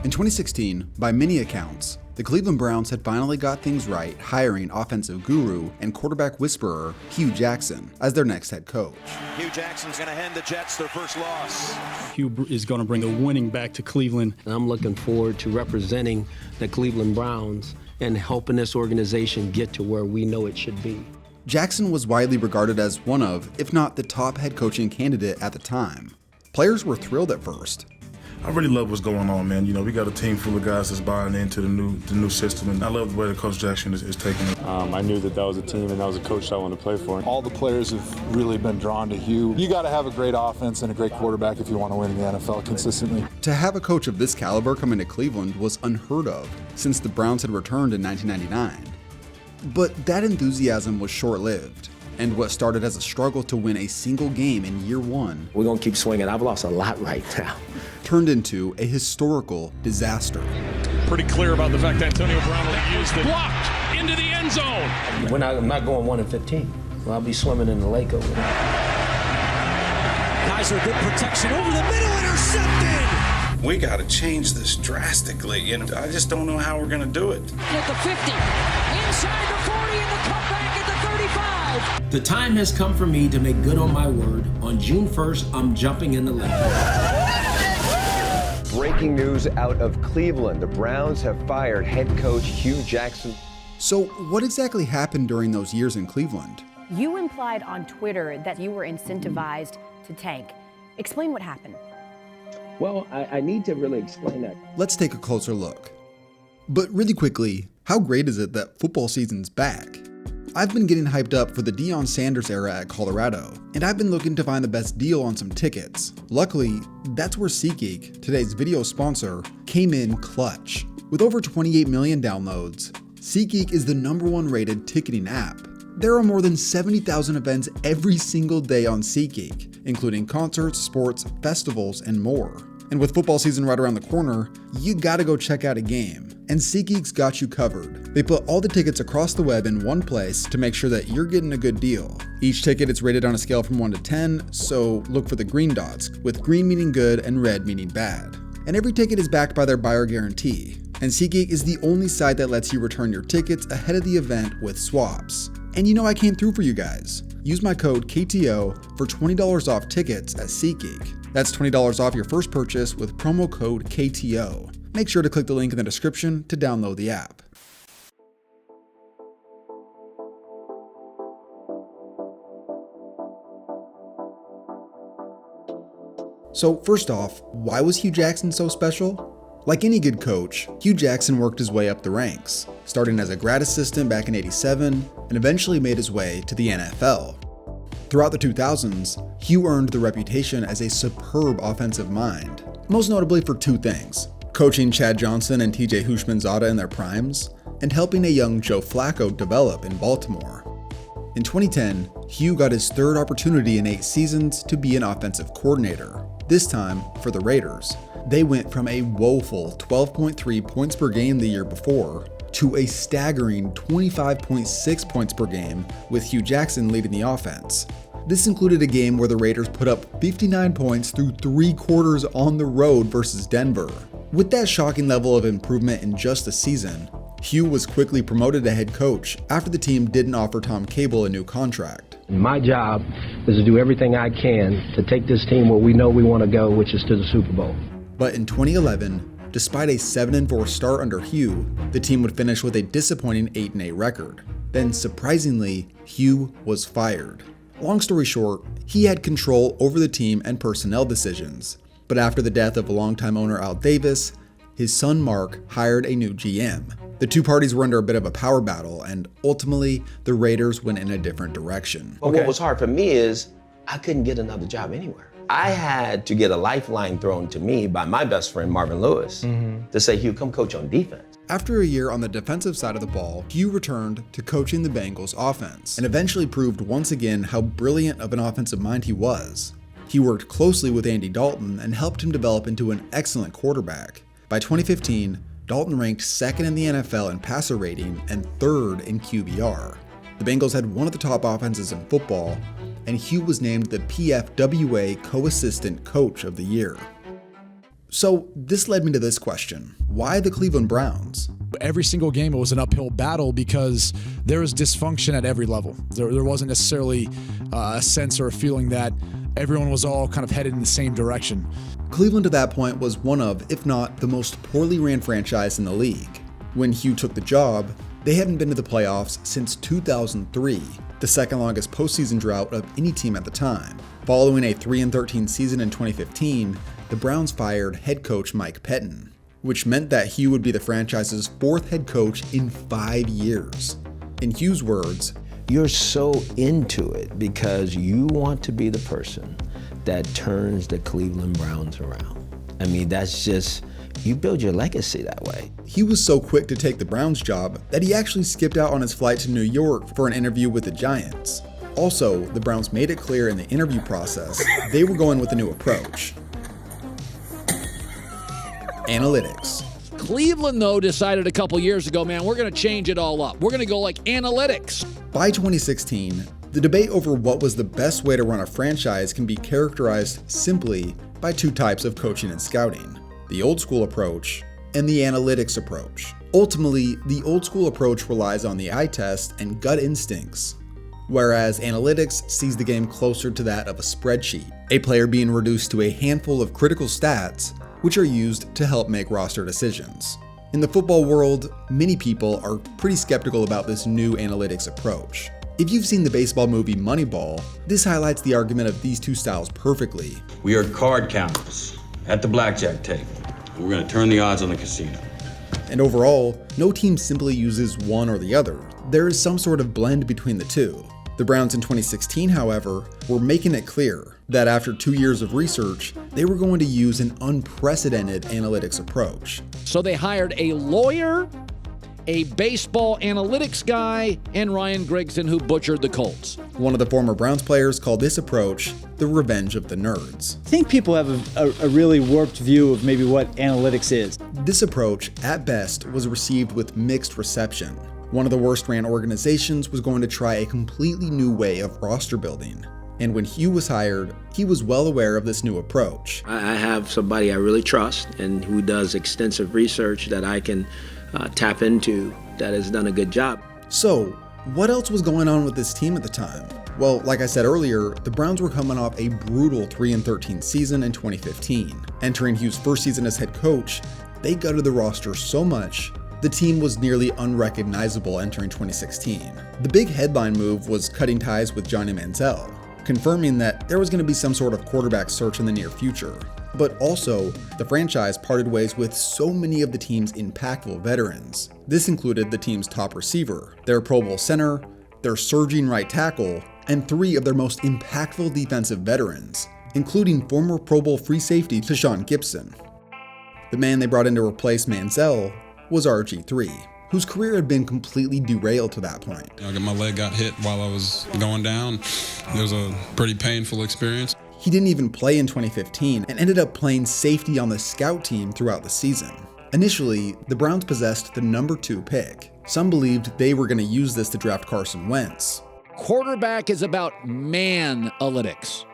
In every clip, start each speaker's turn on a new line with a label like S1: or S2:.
S1: In 2016, by many accounts, the Cleveland Browns had finally got things right, hiring offensive guru and quarterback whisperer Hugh Jackson as their next head coach.
S2: Hugh Jackson's going to hand the Jets their first loss.
S3: Hugh is going to bring the winning back to Cleveland.
S4: And I'm looking forward to representing the Cleveland Browns and helping this organization get to where we know it should be.
S1: Jackson was widely regarded as one of, if not the top head coaching candidate at the time. Players were thrilled at first.
S5: I really love what's going on, man. You know, we got a team full of guys that's buying into the new system, and I love the way that Coach Jackson is taking it.
S6: I knew that was a team and that was a coach I wanted to play for.
S7: All the players have really been drawn to Hugh. You got to have a great offense and a great quarterback if you want to win in the NFL consistently.
S1: To have a coach of this caliber coming to Cleveland was unheard of since the Browns had returned in 1999. But that enthusiasm was short-lived, and what started as a struggle to win a single game in year one,
S4: We're going to keep swinging. I've lost a lot right now.
S1: turned into a historical disaster.
S8: Pretty clear about the fact that Antonio Brown will use the blocked into the end zone.
S4: I'm not going 1-15. Well, I'll be swimming in the lake over there.
S2: Kaiser, good protection over the middle, intercepted.
S9: We got to change this drastically, and I just don't know how we're going to do it.
S10: At the 50, inside the 40, and the comeback at the 35.
S11: The time has come for me to make good on my word. On June 1st, I'm jumping in the lake.
S12: Breaking news out of Cleveland. The Browns have fired head coach Hugh Jackson.
S1: So what exactly happened during those years in Cleveland?
S13: You implied on Twitter that you were incentivized to tank. Explain what happened.
S4: Well, I need to really explain that.
S1: Let's take a closer look. But really quickly, how great is it that football season's back? I've been getting hyped up for the Deion Sanders era at Colorado, and I've been looking to find the best deal on some tickets. Luckily, that's where SeatGeek, today's video sponsor, came in clutch. With over 28 million downloads, SeatGeek is the #1 rated ticketing app. There are more than 70,000 events every single day on SeatGeek, including concerts, sports, festivals, and more. And with football season right around the corner, you gotta go check out a game. And SeatGeek's got you covered. They put all the tickets across the web in one place to make sure that you're getting a good deal. Each ticket is rated on a scale from 1 to 10, so look for the green dots, with green meaning good and red meaning bad. And every ticket is backed by their buyer guarantee. And SeatGeek is the only site that lets you return your tickets ahead of the event with swaps. And you know I came through for you guys. Use my code KTO for $20 off tickets at SeatGeek. That's $20 off your first purchase with promo code KTO. Make sure to click the link in the description to download the app. So first off, why was Hugh Jackson so special? Like any good coach, Hugh Jackson worked his way up the ranks, starting as a grad assistant back in '87 and eventually made his way to the NFL. Throughout the 2000s, Hugh earned the reputation as a superb offensive mind, most notably for two things: coaching Chad Johnson and TJ Houshmandzadeh in their primes, and helping a young Joe Flacco develop in Baltimore. In 2010, Hugh got his third opportunity in 8 seasons to be an offensive coordinator, this time for the Raiders. They went from a woeful 12.3 points per game the year before to a staggering 25.6 points per game with Hugh Jackson leading the offense. This included a game where the Raiders put up 59 points through 3 quarters on the road versus Denver. With that shocking level of improvement in just a season, Hugh was quickly promoted to head coach after the team didn't offer Tom Cable a new contract.
S4: My job is to do everything I can to take this team where we know we want to go, which is to the Super Bowl.
S1: But in 2011, despite a 7-4 start under Hugh, the team would finish with a disappointing 8-8 record. Then surprisingly, Hugh was fired. Long story short, he had control over the team and personnel decisions. But after the death of longtime owner Al Davis, his son Mark hired a new GM. The two parties were under a bit of a power battle, and ultimately, the Raiders went in a different direction.
S4: But what was hard for me is I couldn't get another job anywhere. I had to get a lifeline thrown to me by my best friend, Marvin Lewis, to say, Hugh, come coach on defense.
S1: After a year on the defensive side of the ball, Hugh returned to coaching the Bengals offense and eventually proved once again how brilliant of an offensive mind he was. He worked closely with Andy Dalton and helped him develop into an excellent quarterback. By 2015, Dalton ranked 2nd in the NFL in passer rating and 3rd in QBR. The Bengals had one of the top offenses in football, and Hugh was named the PFWA Co-Assistant Coach of the Year. So this led me to this question. Why the Cleveland Browns?
S14: Every single game, it was an uphill battle because there was dysfunction at every level. There wasn't necessarily a sense or a feeling that everyone was all kind of headed in the same direction.
S1: Cleveland at that point was one of, if not the most poorly ran franchise in the league. When Hugh took the job, they hadn't been to the playoffs since 2003, the second longest postseason drought of any team at the time. Following a 3-13 season in 2015, the Browns fired head coach Mike Pettin, which meant that Hugh would be the franchise's fourth head coach in 5 years. In Hugh's words,
S4: "You're so into it because you want to be the person that turns the Cleveland Browns around. I mean, that's just, you build your legacy that way."
S1: He was so quick to take the Browns job that he actually skipped out on his flight to New York for an interview with the Giants. Also, the Browns made it clear in the interview process they were going with a new approach. Analytics.
S15: Cleveland, though, decided a couple years ago, man, we're going to change it all up. We're going to go like analytics.
S1: By 2016, the debate over what was the best way to run a franchise can be characterized simply by two types of coaching and scouting: the old school approach and the analytics approach. Ultimately, the old school approach relies on the eye test and gut instincts, whereas analytics sees the game closer to that of a spreadsheet, a player being reduced to a handful of critical stats which are used to help make roster decisions. In the football world, many people are pretty skeptical about this new analytics approach. If you've seen the baseball movie Moneyball, this highlights the argument of these two styles perfectly.
S16: We are card counters at the blackjack table. We're going to turn the odds on the casino.
S1: And overall, no team simply uses one or the other. There is some sort of blend between the two. The Browns in 2016, however, were making it clear that after 2 years of research, they were going to use an unprecedented analytics approach.
S15: So they hired a lawyer, a baseball analytics guy, and Ryan Grigson, who butchered the Colts.
S1: One of the former Browns players called this approach the revenge of the nerds.
S17: I think people have a really warped view of maybe what analytics is.
S1: This approach, at best, was received with mixed reception. One of the worst-ran organizations was going to try a completely new way of roster building. And when Hugh was hired, he was well aware of this new approach.
S11: I have somebody I really trust and who does extensive research that I can tap into that has done a good job.
S1: So, what else was going on with this team at the time? Well, like I said earlier, the Browns were coming off a brutal 3-13 season in 2015. Entering Hugh's first season as head coach, they gutted the roster so much the team was nearly unrecognizable entering 2016. The big headline move was cutting ties with Johnny Manziel, confirming that there was going to be some sort of quarterback search in the near future. But also, the franchise parted ways with so many of the team's impactful veterans. This included the team's top receiver, their Pro Bowl center, their surging right tackle, and 3 of their most impactful defensive veterans, including former Pro Bowl free safety Tashawn Gibson. The man they brought in to replace Manziel was RG3, whose career had been completely derailed to that point.
S18: My leg got hit while I was going down. It was a pretty painful experience.
S1: He didn't even play in 2015 and ended up playing safety on the scout team throughout the season. Initially, the Browns possessed the number 2 pick. Some believed they were going to use this to draft Carson Wentz.
S15: Quarterback is about man-alytics.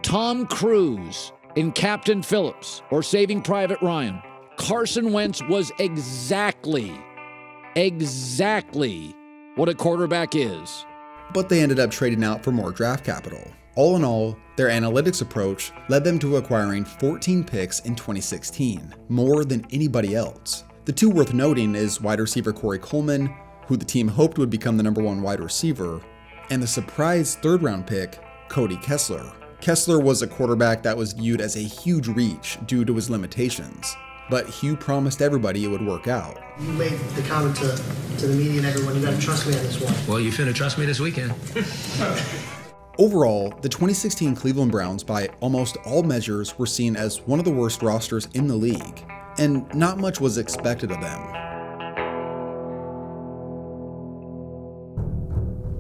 S15: Tom Cruise in Captain Phillips or Saving Private Ryan. Carson Wentz was exactly what a quarterback is.
S1: But they ended up trading out for more draft capital. All in all, their analytics approach led them to acquiring 14 picks in 2016, more than anybody else. The two worth noting is wide receiver Corey Coleman, who the team hoped would become the number 1 wide receiver, and the surprise 3rd-round pick, Cody Kessler. Kessler was a quarterback that was viewed as a huge reach due to his limitations, but Hugh promised everybody it would work out.
S19: You made the comment to the media and everyone, you gotta trust me on this one.
S11: Well, you finna trust me this weekend.
S1: Overall, the 2016 Cleveland Browns, by almost all measures, were seen as one of the worst rosters in the league, and not much was expected of them.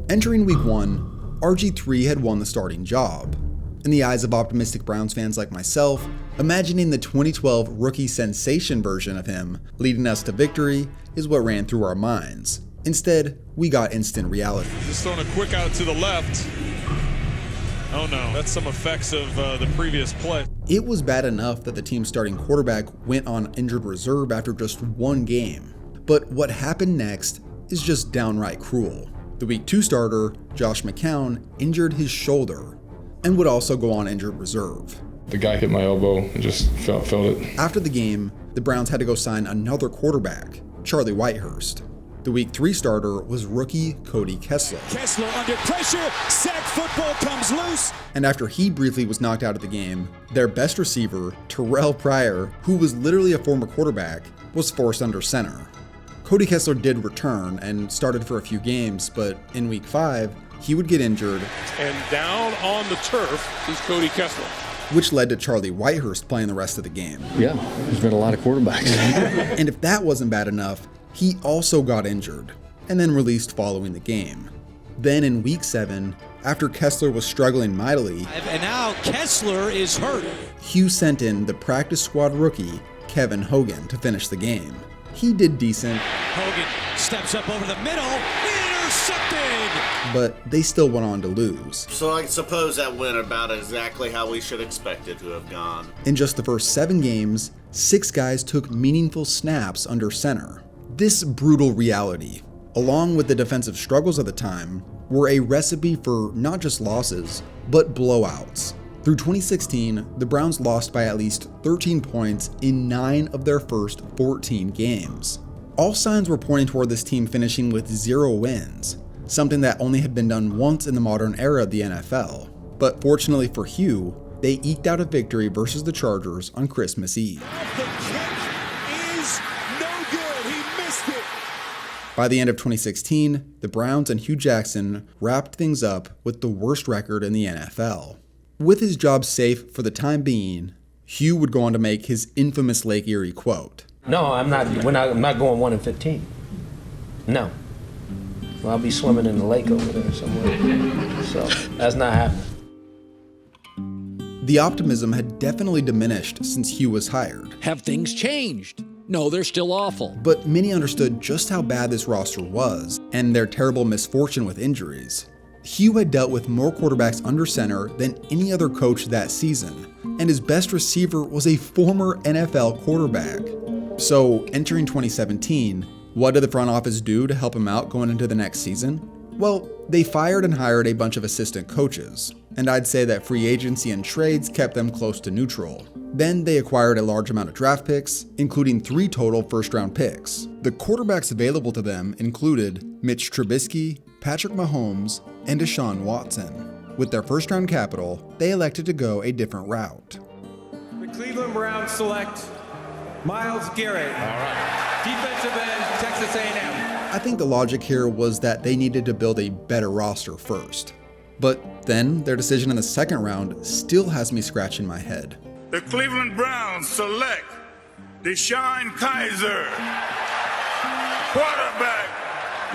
S1: Entering week 1, RG3 had won the starting job. In the eyes of optimistic Browns fans like myself, imagining the 2012 rookie sensation version of him leading us to victory is what ran through our minds. Instead, we got instant reality.
S8: Just throwing a quick out to the left. Oh no, that's some effects of the previous play.
S1: It was bad enough that the team's starting quarterback went on injured reserve after just one game. But what happened next is just downright cruel. The Week 2 starter, Josh McCown, injured his shoulder and would also go on injured reserve.
S6: The guy hit my elbow and just felt it.
S1: After the game, the Browns had to go sign another quarterback, Charlie Whitehurst. The Week 3 starter was rookie Cody Kessler.
S2: Kessler under pressure, sack football comes loose.
S1: And after he briefly was knocked out of the game, their best receiver, Terrell Pryor, who was literally a former quarterback, was forced under center. Cody Kessler did return and started for a few games, but in Week 5, he would get injured.
S8: And down on the turf is Cody Kessler,
S1: which led to Charlie Whitehurst playing the rest of the game.
S20: Yeah, there's been a lot of quarterbacks.
S1: And if that wasn't bad enough, he also got injured and then released following the game. Then in Week 7, after Kessler was struggling mightily,
S2: And now Kessler is hurt.
S1: Hugh sent in the practice squad rookie, Kevin Hogan, to finish the game. He did decent.
S2: Hogan steps up over the middle, intercepted!
S1: But they still went on to lose.
S21: So I suppose that went about exactly how we should expect it to have gone.
S1: In just the first 7 games, 6 guys took meaningful snaps under center. This brutal reality, along with the defensive struggles of the time, were a recipe for not just losses, but blowouts. Through 2016, the Browns lost by at least 13 points in 9 of their first 14 games. All signs were pointing toward this team finishing with 0 wins, something that only had been done once in the modern era of the NFL. But fortunately for Hugh, they eked out a victory versus the Chargers on Christmas Eve. By the end of 2016, the Browns and Hugh Jackson wrapped things up with the worst record in the NFL. With his job safe for the time being, Hugh would go on to make his infamous Lake Erie quote.
S11: No, I'm not going 1-15. No. Well, I'll be swimming in the lake over there somewhere. So that's not happening.
S1: The optimism had definitely diminished since Hugh was hired.
S15: Have things changed? No, they're still awful.
S1: But many understood just how bad this roster was and their terrible misfortune with injuries. Hugh had dealt with more quarterbacks under center than any other coach that season, and his best receiver was a former NFL quarterback. So, entering 2017, what did the front office do to help him out going into the next season? Well, they fired and hired a bunch of assistant coaches, and I'd say that free agency and trades kept them close to neutral. Then they acquired a large amount of draft picks, including 3 total first-round picks. The quarterbacks available to them included Mitch Trubisky, Patrick Mahomes, and Deshaun Watson. With their first-round capital, they elected to go a different route.
S22: The Cleveland Browns select Myles Garrett. All right. Defensive end, Texas A&M.
S1: I think the logic here was that they needed to build a better roster first. But then, their decision in the second round still has me scratching my head.
S23: The Cleveland Browns select Deshaun Kaiser, quarterback,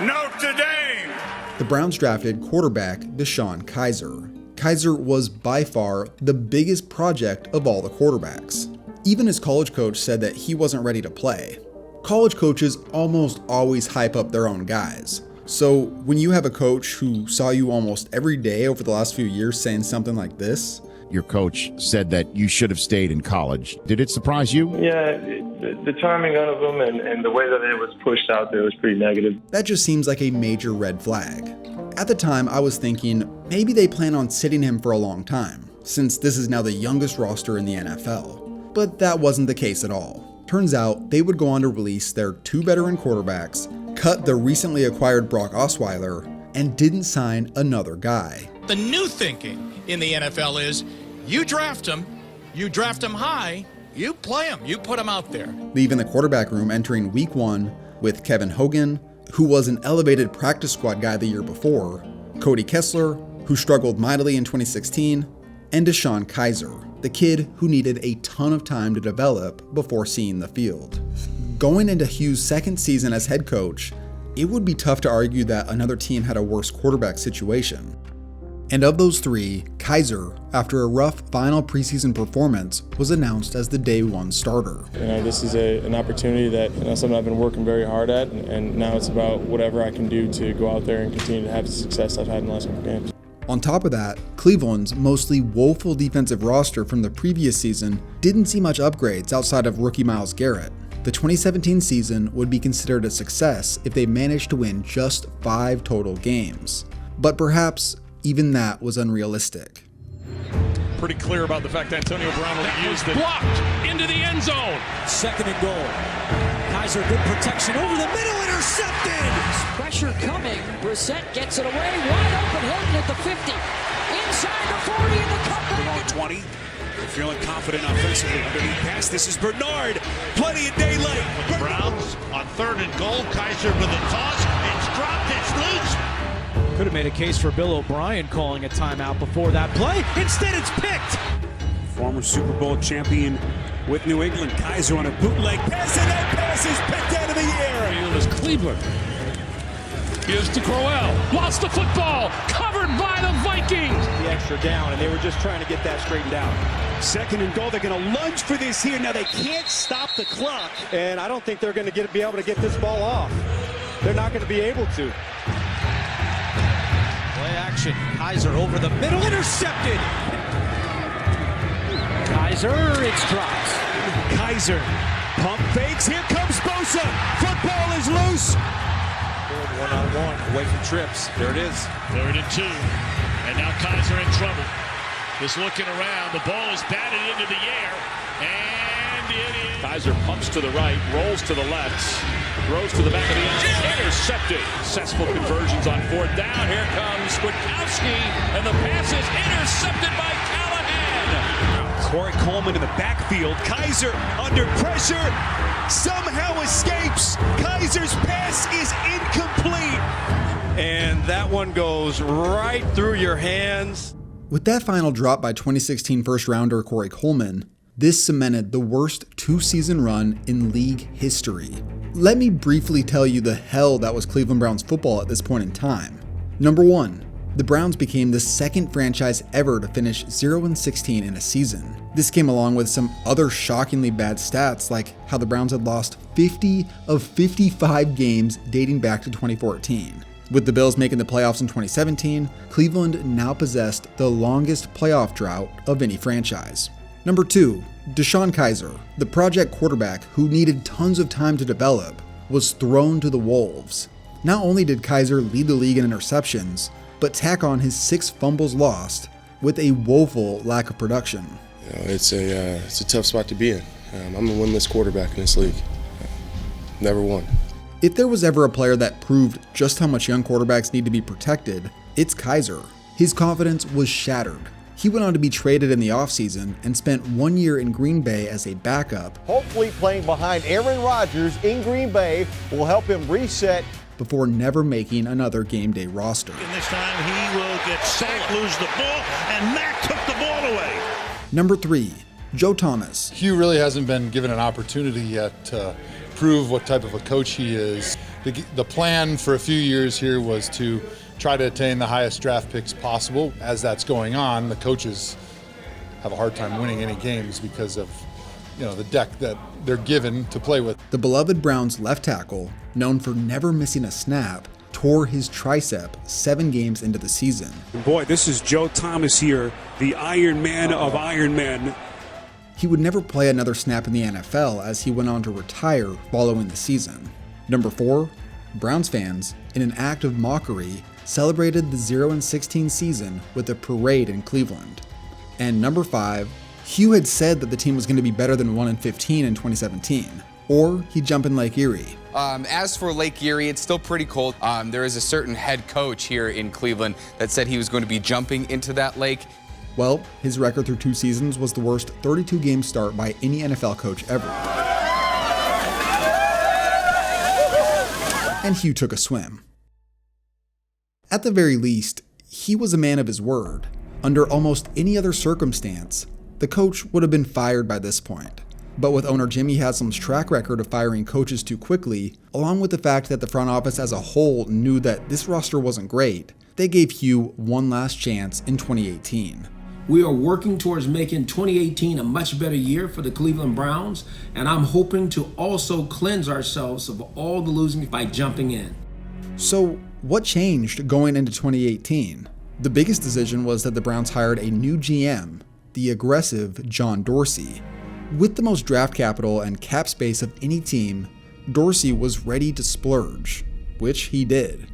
S23: Notre Dame.
S1: The Browns drafted quarterback Deshaun Kaiser. Kaiser was by far the biggest project of all the quarterbacks. Even his college coach said that he wasn't ready to play. College coaches almost always hype up their own guys. So when you have a coach who saw you almost every day over the last few years saying something like this,
S24: your coach said that you should have stayed in college. Did it surprise you?
S25: Yeah, the timing of them and the way that it was pushed out there was pretty negative.
S1: That just seems like a major red flag. At the time, I was thinking maybe they plan on sitting him for a long time, since this is now the youngest roster in the NFL. But that wasn't the case at all. Turns out they would go on to release their 2 veteran quarterbacks, cut the recently acquired Brock Osweiler, and didn't sign another guy.
S26: The new thinking in the NFL is you draft them high, you play them, you put them out there.
S1: Leaving the quarterback room entering week 1 with Kevin Hogan, who was an elevated practice squad guy the year before, Cody Kessler, who struggled mightily in 2016, and Deshaun Kaiser, the kid who needed a ton of time to develop before seeing the field. Going into Hugh's second season as head coach, it would be tough to argue that another team had a worse quarterback situation. And of those 3, Kaiser, after a rough final preseason performance, was announced as the day 1 starter.
S27: This is an opportunity that something I've been working very hard at, and now it's about whatever I can do to go out there and continue to have the success I've had in the last couple games.
S1: On top of that, Cleveland's mostly woeful defensive roster from the previous season didn't see much upgrades outside of rookie Myles Garrett. The 2017 season would be considered a success if they managed to win just 5 total games. But perhaps even that was unrealistic.
S8: Pretty clear about the fact that Antonio Brown will use the blocked into the end zone.
S2: 2nd and goal. Kaiser, good protection over the middle, intercepted.
S3: Pressure coming. Brissett gets it away. Wide open, Hilton at the 50. Inside the 40 and the cutback.
S2: 20. Feeling confident offensively. Underneath pass. This is Bernard. Plenty of daylight.
S5: The Browns on 3rd and goal. Kaiser with a toss. It's dropped. It's loose.
S22: Could have made a case for Bill O'Brien calling a timeout before that play.
S2: Instead, it's picked. Former Super Bowl champion with New England. Kaiser on a bootleg pass, and that pass is picked out of the air.
S8: Field is Cleveland. Gives to Crowell. Lost the football. Covered by the Vikings.
S22: The extra down, and they were just trying to get that straightened out.
S2: 2nd and goal. They're going to lunge for this here. Now, they can't stop the clock.
S22: And I don't think they're going to be able to get this ball off. They're not going to be able to.
S2: Play action. Kaiser over the middle. Intercepted.
S22: Kaiser, it's dropped.
S2: Kaiser. Pump fakes. Here comes Bosa. Football is loose. One-on-one, away from trips. There it is.
S8: 3rd and 2. And now Kaiser in trouble. Just looking around. The ball is batted into the air. And it is. Kaiser pumps to the right, rolls to the left, throws to the back of the end zone. Intercepted. Successful conversions on 4th down. Here comes Switkowski. And the pass is intercepted by Callahan.
S2: Corey Coleman in the backfield. Kaiser under pressure. Somehow escapes. Kaiser's pass is incomplete.
S22: And that one goes right through your hands.
S1: With that final drop by 2016 first rounder Corey Coleman, this cemented the worst 2-season run in league history. Let me briefly tell you the hell that was Cleveland Browns football at this point in time. Number 1. The Browns became the 2nd franchise ever to finish 0-16 in a season. This came along with some other shockingly bad stats, like how the Browns had lost 50 of 55 games dating back to 2014. With the Bills making the playoffs in 2017, Cleveland now possessed the longest playoff drought of any franchise. Number 2, DeShone Kizer, the project quarterback who needed tons of time to develop, was thrown to the wolves. Not only did Kizer lead the league in interceptions, but tack on his 6 fumbles lost with a woeful lack of production.
S7: It's a tough spot to be in. I'm a winless quarterback in this league. Never won.
S1: If there was ever a player that proved just how much young quarterbacks need to be protected, it's Kizer. His confidence was shattered. He went on to be traded in the offseason and spent 1 year in Green Bay as a backup.
S9: Hopefully playing behind Aaron Rodgers in Green Bay will help him reset
S1: before never making another game day roster.
S5: And this time he will get sacked, lose the ball, and Mack took the ball away.
S1: Number 3, Joe Thomas.
S10: Hugh really hasn't been given an opportunity yet to prove what type of a coach he is. The plan for a few years here was to try to attain the highest draft picks possible. As that's going on, the coaches have a hard time winning any games because of the deck that they're given to play with.
S1: The beloved Browns left tackle, known for never missing a snap, tore his tricep 7 games into the season.
S2: Boy, this is Joe Thomas here, the Iron Man of Iron Men.
S1: He would never play another snap in the NFL as he went on to retire following the season. Number 4, Browns fans, in an act of mockery, celebrated the 0-16 season with a parade in Cleveland. And number 5, Hugh had said that the team was going to be better than 1-15 in 2017, or he'd jump in Lake Erie.
S12: As for Lake Erie, it's still pretty cold. There is a certain head coach here in Cleveland that said he was going to be jumping into that lake.
S1: Well, his record through 2 seasons was the worst 32-game start by any NFL coach ever. And Hugh took a swim. At the very least, he was a man of his word. Under almost any other circumstance, the coach would have been fired by this point. But with owner Jimmy Haslam's track record of firing coaches too quickly, along with the fact that the front office as a whole knew that this roster wasn't great, they gave Hugh one last chance in 2018.
S13: We are working towards making 2018 a much better year for the Cleveland Browns, and I'm hoping to also cleanse ourselves of all the losing by jumping in.
S1: So what changed going into 2018? The biggest decision was that the Browns hired a new GM, the aggressive John Dorsey. With the most draft capital and cap space of any team, Dorsey was ready to splurge, which he did.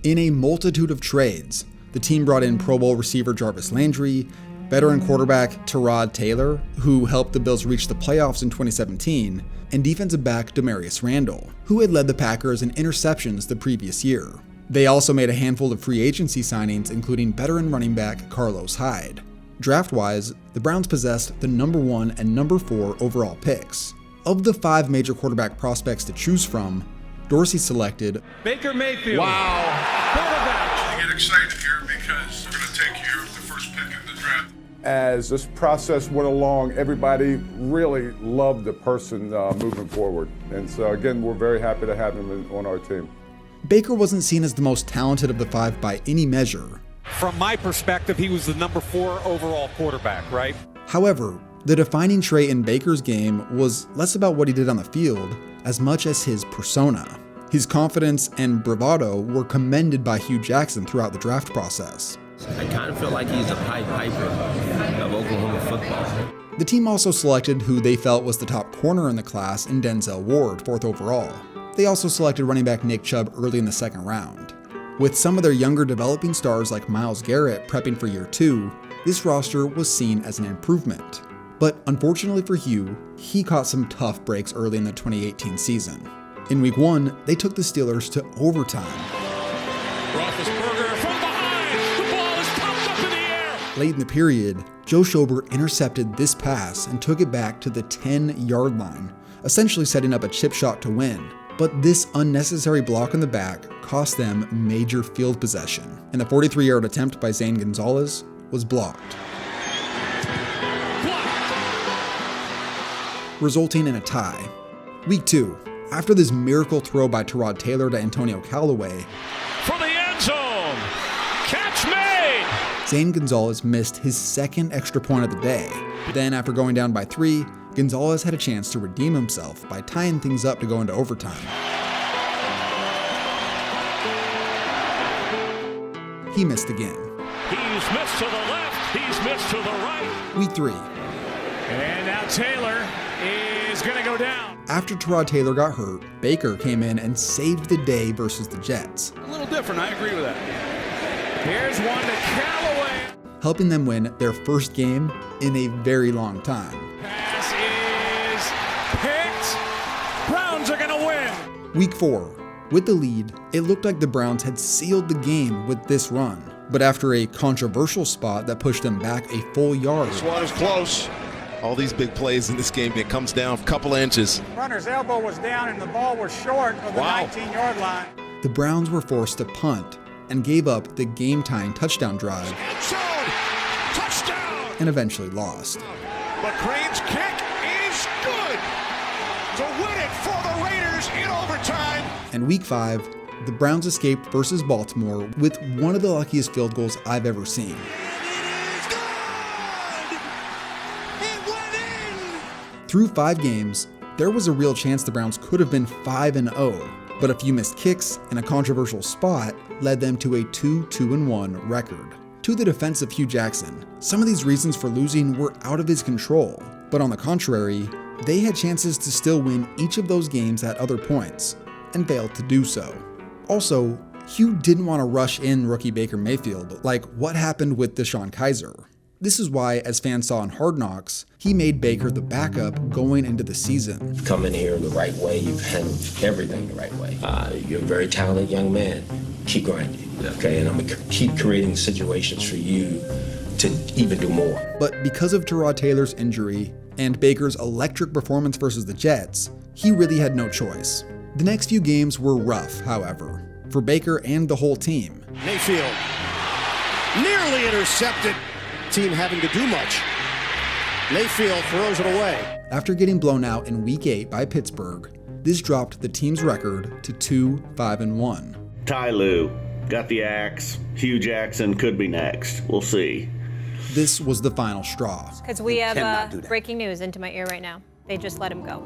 S1: In a multitude of trades, the team brought in Pro Bowl receiver Jarvis Landry, veteran quarterback Tyrod Taylor, who helped the Bills reach the playoffs in 2017, and defensive back Demarius Randall, who had led the Packers in interceptions the previous year. They also made a handful of free agency signings, including veteran running back Carlos Hyde. Draft-wise, the Browns possessed the number 1 and number 4 overall picks. Of the 5 major quarterback prospects to choose from, Dorsey selected
S22: Baker Mayfield. Wow. Quarterback.
S23: I get excited here because we're going to take you the first pick in the draft.
S4: As this process went along, everybody really loved the person moving forward. And so, again, we're very happy to have him on our team.
S1: Baker wasn't seen as the most talented of the 5 by any measure.
S22: From my perspective, he was the number 4 overall quarterback, right?
S1: However, the defining trait in Baker's game was less about what he did on the field, as much as his persona. His confidence and bravado were commended by Hugh Jackson throughout the draft process.
S11: I kind of feel like he's a Pied Piper of Oklahoma football.
S1: The team also selected who they felt was the top corner in the class in Denzel Ward, 4th overall. They also selected running back Nick Chubb early in the 2nd round. With some of their younger developing stars like Myles Garrett prepping for year 2, this roster was seen as an improvement. But unfortunately for Hugh, he caught some tough breaks early in the 2018 season. In week 1, they took the Steelers to overtime.
S8: Roethlisberger from behind. The ball is popped up in the air.
S1: Late in the period, Joe Schobert intercepted this pass and took it back to the 10-yard line, essentially setting up a chip shot to win. But this unnecessary block in the back cost them major field possession, and the 43-yard attempt by Zane Gonzalez was blocked, resulting in a tie. Week 2, after this miracle throw by Tyrod Taylor to Antonio Callaway,
S8: from the end zone, catch made!
S1: Zane Gonzalez missed his 2nd extra point of the day. Then, after going down by 3, Gonzalez had a chance to redeem himself by tying things up to go into overtime. He missed again.
S8: He's missed to the left, he's missed to the right.
S1: Week 3.
S26: And now Taylor is going to go down.
S1: After Tyrod Taylor got hurt, Baker came in and saved the day versus the Jets.
S26: A little different, I agree with that. Here's one to Callaway.
S1: Helping them win their first game in a very long time.
S26: Pass is picked. Browns are going to win.
S1: Week 4. With the lead, it looked like the Browns had sealed the game with this run. But after a controversial spot that pushed them back a full yard.
S6: This one is close. All these big plays in this game, it comes down a couple of inches.
S22: Runner's elbow was down and the ball was short of the 19-yard line.
S1: The Browns were forced to punt and gave up the game-tying touchdown drive.
S8: Touchdown!
S1: And eventually lost.
S8: But Crane's kick is good to win it for the Raiders in overtime.
S1: And week 5, the Browns escaped versus Baltimore with one of the luckiest field goals I've ever seen. Through 5 games, there was a real chance the Browns could have been 5-0, but a few missed kicks and a controversial spot led them to a 2-2-1 record. To the defense of Hugh Jackson, some of these reasons for losing were out of his control, but on the contrary, they had chances to still win each of those games at other points, and failed to do so. Also, Hugh didn't want to rush in rookie Baker Mayfield, like what happened with DeShone Kizer. This is why, as fans saw in Hard Knocks, he made Baker the backup going into the season.
S11: You've come in here the right way. You've handled everything the right way. You're a very talented young man. Keep grinding, okay? And I'm going to keep creating situations for you to even do more.
S1: But because of Tyrod Taylor's injury and Baker's electric performance versus the Jets, he really had no choice. The next few games were rough, however, for Baker and the whole team.
S14: Mayfield nearly intercepted. Team having to do much. Mayfield throws it away.
S1: After getting blown out in Week 8 by Pittsburgh, this dropped the team's record to 2-5-1.
S21: Ty Lue got the axe. Hugh Jackson could be next. We'll see.
S1: This was the final straw.
S16: Because we have breaking news into my ear right now. They just let him go.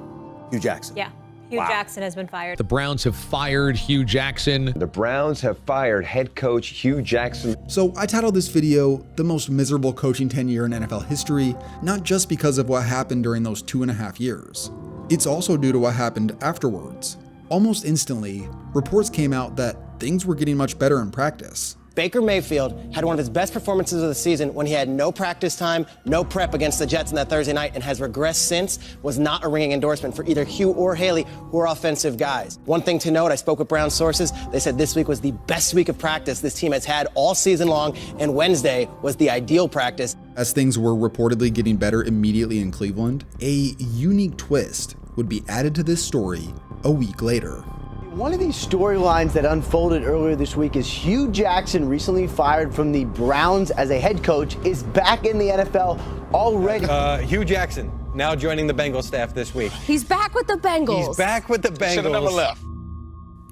S17: Hugh Jackson?
S16: Yeah.
S15: Hugh Jackson has been fired.
S16: The Browns have fired Hugh Jackson.
S17: The Browns have fired head coach Hugh Jackson.
S1: So I titled this video, The Most Miserable Coaching Tenure in NFL History, not just because of what happened during those 2.5 years. It's also due to what happened afterwards. Almost instantly, reports came out that things were getting much better in practice.
S9: Baker Mayfield had one of his best performances of the season when he had no practice time, no prep against the Jets on that Thursday night, and has regressed since. Was not a ringing endorsement for either Hugh or Haley, who are offensive guys. One thing to note, I spoke with Brown sources. They said this week was the best week of practice this team has had all season long, and Wednesday was the ideal practice.
S1: As things were reportedly getting better immediately in Cleveland, a unique twist would be added to this story a week later.
S18: One of these storylines that unfolded earlier this week is Hugh Jackson, recently fired from the Browns as a head coach, is back in the NFL already.
S19: Hugh Jackson now joining the Bengals staff this week.
S15: He's back with the Bengals.
S19: He's back with the Bengals.
S5: Should have never left.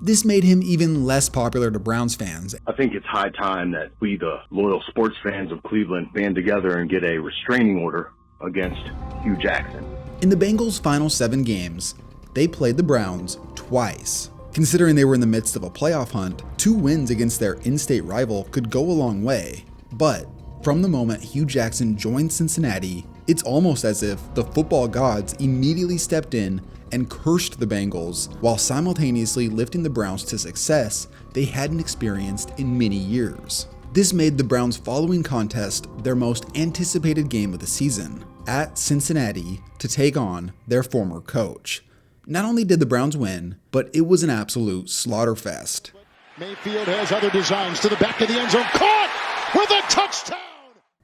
S1: This made him even less popular to Browns fans.
S20: I think it's high time that we, the loyal sports fans of Cleveland, band together and get a restraining order against Hugh Jackson.
S1: In the Bengals' final 7 games, they played the Browns twice. Considering they were in the midst of a playoff hunt, 2 wins against their in-state rival could go a long way. But from the moment Hugh Jackson joined Cincinnati, it's almost as if the football gods immediately stepped in and cursed the Bengals while simultaneously lifting the Browns to success they hadn't experienced in many years. This made the Browns' following contest their most anticipated game of the season, at Cincinnati to take on their former coach. Not only did the Browns win, but it was an absolute slaughterfest.
S14: Mayfield has other designs to the back of the end zone. Caught with a touchdown!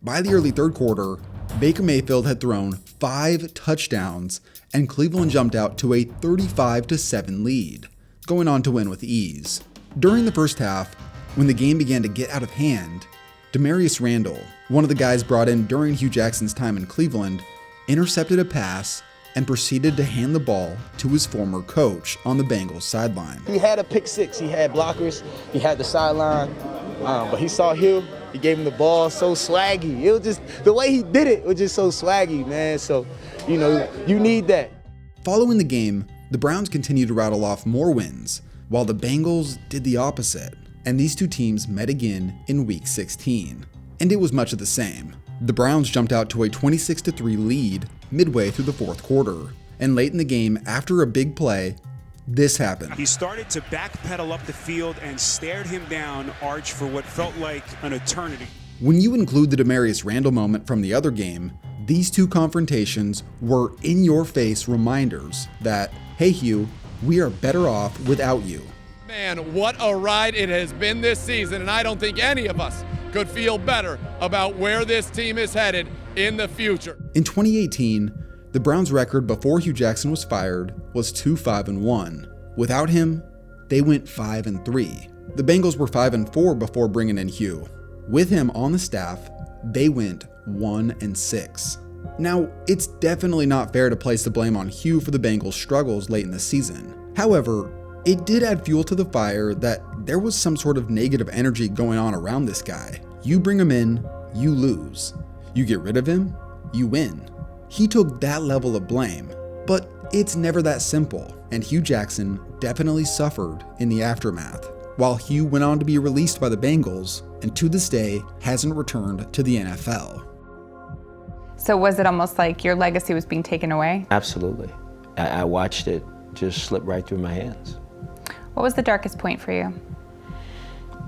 S1: By the early third quarter, Baker Mayfield had thrown 5 touchdowns, and Cleveland jumped out to a 35-7 lead, going on to win with ease. During the first half, when the game began to get out of hand, Demarius Randall, one of the guys brought in during Hugh Jackson's time in Cleveland, intercepted a pass and proceeded to hand the ball to his former coach on the Bengals sideline.
S18: He had a pick 6, he had blockers, he had the sideline, but he saw Hugh, he gave him the ball, so swaggy. It was just, the way he did it was just so swaggy, man. So, you need that.
S1: Following the game, the Browns continued to rattle off more wins, while the Bengals did the opposite, and these two teams met again in Week 16. And it was much of the same. The Browns jumped out to a 26-3 lead midway through the fourth quarter, and late in the game, after a big play, this happened.
S24: He started to backpedal up the field and stared him down, Arch, for what felt like an eternity.
S1: When you include the Demarius Randall moment from the other game, these two confrontations were in-your-face reminders that, hey Hugh, we are better off without you.
S28: Man, what a ride it has been this season, and I don't think any of us could feel better about where this team is headed in the future.
S1: In 2018, the Browns' record before Hugh Jackson was fired was 2-5-1. Without him, they went 5-3. The Bengals were 5-4 before bringing in Hugh. With him on the staff, they went 1-6. Now, it's definitely not fair to place the blame on Hugh for the Bengals' struggles late in the season. However, it did add fuel to the fire that there was some sort of negative energy going on around this guy. You bring him in, you lose. You get rid of him, you win. He took that level of blame, but it's never that simple, and Hugh Jackson definitely suffered in the aftermath. While Hugh went on to be released by the Bengals, and to this day hasn't returned to the NFL.
S29: So was it almost like your legacy was being taken away?
S11: Absolutely. I watched it just slip right through my hands.
S29: What was the darkest point for you?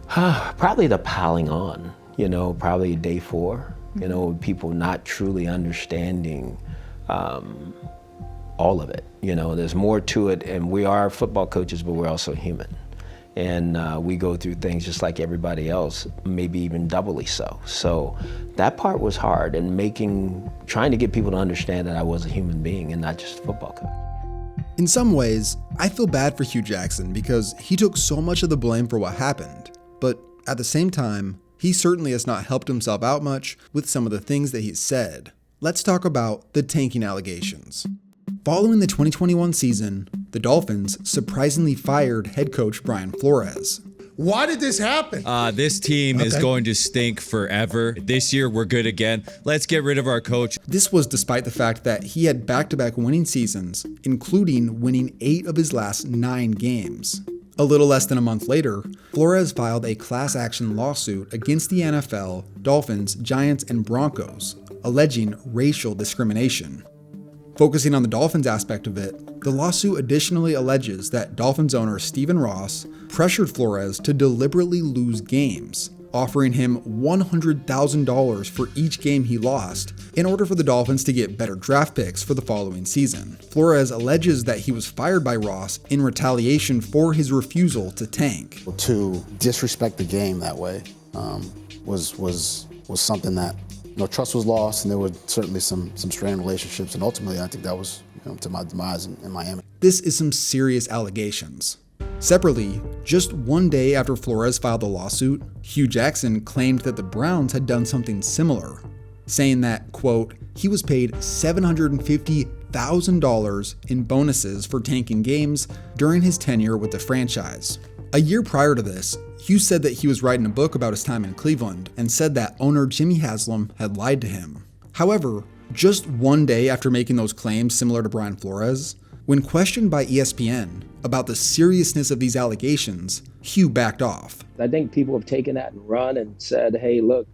S11: Probably the piling on, probably day 4, people not truly understanding all of it. There's more to it, and we are football coaches, but we're also human. And we go through things just like everybody else, maybe even doubly so. So that part was hard, and trying to get people to understand that I was a human being and not just a football coach.
S1: In some ways, I feel bad for Hugh Jackson because he took so much of the blame for what happened. But at the same time, he certainly has not helped himself out much with some of the things that he's said. Let's talk about the tanking allegations. Following the 2021 season, the Dolphins surprisingly fired head coach Brian Flores.
S2: Why did this happen?
S3: This team is going to stink forever. This year, we're good again. Let's get rid of our coach.
S1: This was despite the fact that he had back-to-back winning seasons, including winning 8 of his last 9 games. A little less than a month later, Flores filed a class action lawsuit against the NFL, Dolphins, Giants, and Broncos, alleging racial discrimination. Focusing on the Dolphins aspect of it, the lawsuit additionally alleges that Dolphins owner Stephen Ross pressured Flores to deliberately lose games, offering him $100,000 for each game he lost in order for the Dolphins to get better draft picks for the following season. Flores alleges that he was fired by Ross in retaliation for his refusal to tank.
S7: To disrespect the game that way was something that, trust was lost, and there were certainly some strained relationships, and ultimately I think that was to my demise in Miami.
S1: This is some serious allegations. Separately, just one day after Flores filed the lawsuit, Hugh Jackson claimed that the Browns had done something similar, saying that, quote, he was paid $750,000 in bonuses for tanking games during his tenure with the franchise. A year prior to this, Hugh said that he was writing a book about his time in Cleveland and said that owner Jimmy Haslam had lied to him. However, just one day after making those claims similar to Brian Flores, when questioned by ESPN about the seriousness of these allegations, Hugh backed off.
S11: I think people have taken that and run and said, hey, look,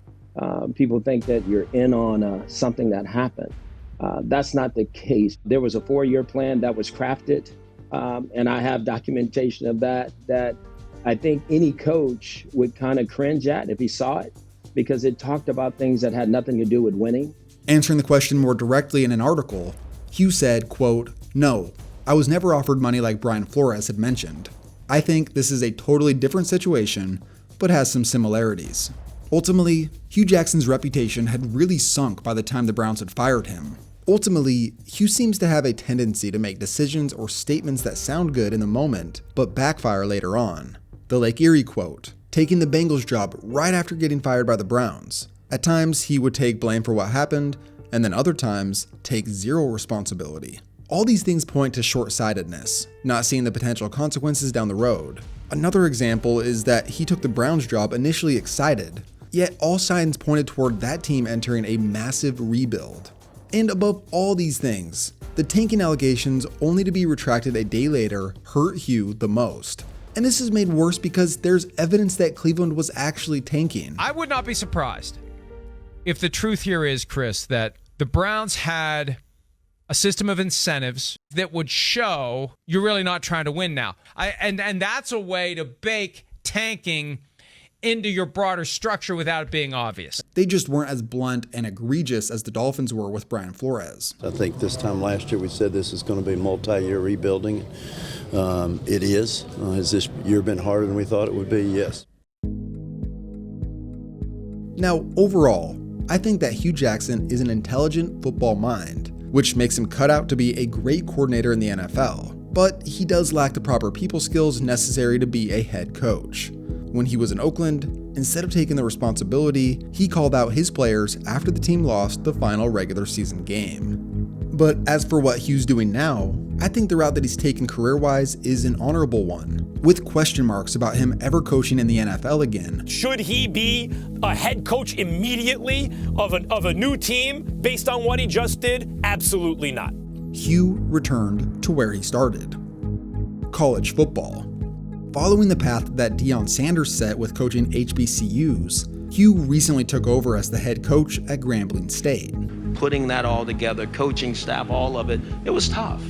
S11: people think that you're in on something that happened. That's not the case. There was a 4-year plan that was crafted, and I have documentation of that I think any coach would kind of cringe at if he saw it, because it talked about things that had nothing to do with winning.
S1: Answering the question more directly in an article, Hugh said, quote, no, I was never offered money like Brian Flores had mentioned. I think this is a totally different situation, but has some similarities. Ultimately, Hugh Jackson's reputation had really sunk by the time the Browns had fired him. Ultimately, Hugh seems to have a tendency to make decisions or statements that sound good in the moment, but backfire later on. The Lake Erie quote, taking the Bengals job right after getting fired by the Browns. At times, he would take blame for what happened, and then other times, take zero responsibility. All these things point to short-sightedness, not seeing the potential consequences down the road. Another example is that he took the Browns job initially excited, yet all signs pointed toward that team entering a massive rebuild. And above all these things, the tanking allegations only to be retracted a day later hurt Hugh the most. And this is made worse because there's evidence that Cleveland was actually tanking.
S10: I would not be surprised if the truth here is, Chris, that the Browns had a system of incentives that would show you're really not trying to win now. And that's a way to bake tanking into your broader structure without it being obvious.
S1: They just weren't as blunt and egregious as the Dolphins were with Brian Flores.
S12: I think this time last year we said this is going to be multi-year rebuilding. It is. Has this year been harder than we thought it would be? Yes.
S1: Now, overall, I think that Hugh Jackson is an intelligent football mind, which makes him cut out to be a great coordinator in the NFL. But he does lack the proper people skills necessary to be a head coach. When he was in Oakland, instead of taking the responsibility, he called out his players after the team lost the final regular season game. But as for what Hugh's doing now, I think the route that he's taken career-wise is an honorable one, with question marks about him ever coaching in the NFL again.
S13: Should he be a head coach immediately of a new team based on what he just did? Absolutely not.
S1: Hugh returned to where he started: college football. Following the path that Deion Sanders set with coaching HBCUs, Hugh recently took over as the head coach at Grambling State.
S11: Putting that all together, coaching staff, all of it, it was tough,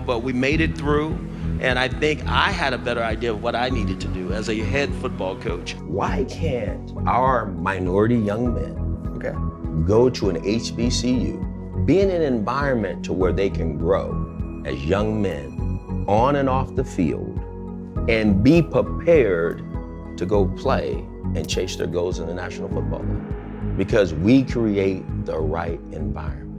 S11: but we made it through. And I think I had a better idea of what I needed to do as a head football coach. Why can't our minority young men go to an HBCU, be in an environment to where they can grow as young men on and off the field, and be prepared to go play and chase their goals in the National Football League? Because we create the right environment.